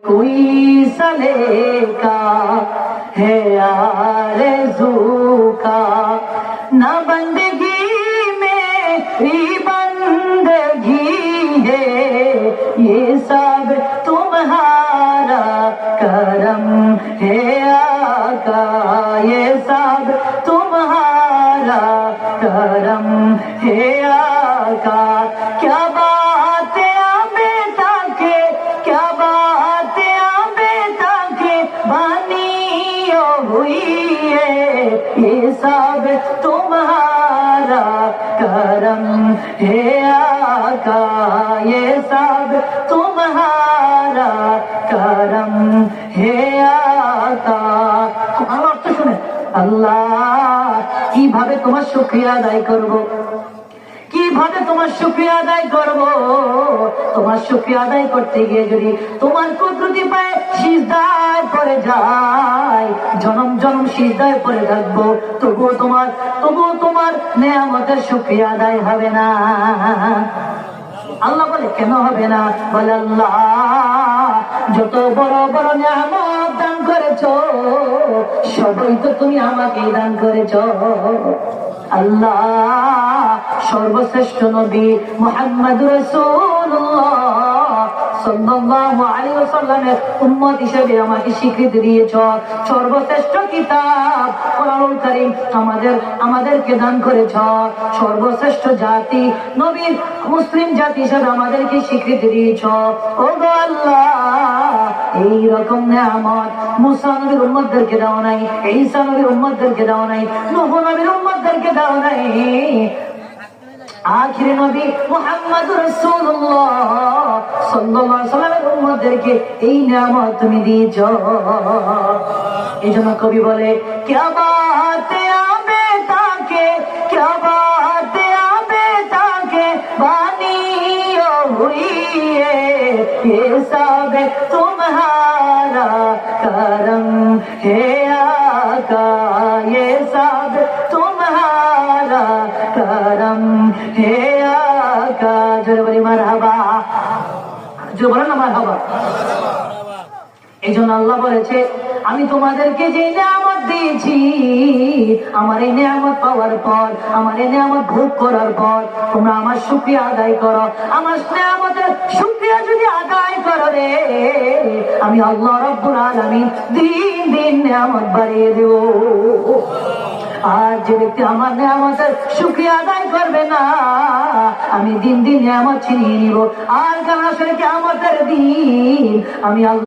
कोई सले का है आरज़ू का ना बंदगी मेरी बंदगी है ये सब तुम्हारा करम है आका ये सब तुम्हारा करम है आका क्या बात है बेटा के क्या बात है बेटा के बानी हुई है ये सब तुम्हारा करम है आका ये सब तुम्हारा करम है आका। আমার অর্থ শুনে আল্লাহ কিভাবে তোমার শুকরিয়া আদায় করব, কিভাবে তোমার শুকরিয়া আদায় করব। তোমার শুকরিয়া আদায় করতে গিয়ে যদি তোমার কুদরতি পায়ে সিজদায় পড়ে যায়, জনম জনম সিজদায় পড়ে থাকবো, তবুও তোমার নেয়ামতের শুকরিয়া আদায় হবে না। আল্লাহ বলে কেন হবে না? বলে আল্লাহ যত বড় বড় নেয়ামত দান করেছো সবই তো তুমি আমাকে দান করেছো। আল্লাহ সর্বশ্রেষ্ঠ নবী মুহাম্মদুর রাসূলুল্লাহ সাল্লাল্লাহু আলাইহি ওয়াসাল্লামের উম্মত হিসেবে আমাকে স্বীকৃতি দিয়েছো। সর্বশ্রেষ্ঠ কিতাব কোরআনুল কারীম আমাদেরকে দান করেছো। সর্বশ্রেষ্ঠ জাতি নবীর মুসলিম জাতি হিসেবে আমাদেরকে স্বীকৃতি দিয়েছো। ওগো আল্লাহ এই রকম নিয়ামত মুসা নবীর উম্মতদেরকে দাও নাই, ঈসা নবীর উম্মতদেরকে দাও নাই, নূহ নবীর উম্মতদেরকে দাও নাই। আখির নবী মুহাম্মদুর রাসূলুল্লাহ সাল্লাল্লাহু আলাইহি ওয়াসাল্লামের উম্মতদেরকে এই নিয়ামত তুমি দিয়েছো। এইজন্য কবি বলে क्या बात आबे ताके क्या बात आबे ताके बानी हुई है ये सब तुम्हारा करम है आका ये सब तुम्हारा करम है आका। जोरे बोली মারহাবা, জোরে বলেন না মারহাবা। এইজন্য আল্লাহ বলেছে আমি তোমাদেরকে যে নিয়ামত দিয়েছি, আমার এই নিয়ামত পাওয়ার পর, আমার এই নিয়ামত ভোগ করার পর তোমরা আমার শুকরিয়া আদায় করো। আমার নিয়ামতের শুকরিয়া যদি আদায় করো রে, আমি আল্লাহ রাব্বুল আলামিন দিন দিন নিয়ামত বাড়িয়ে দেব। আর যে ব্যক্তি আমার নিয়ামতের শুকরিয়া আদায় করবে না, আমি দিন দিন নিয়ামত ছিনিয়ে নিব। আর কারণ আসলে কিয়ামতের দিন আমি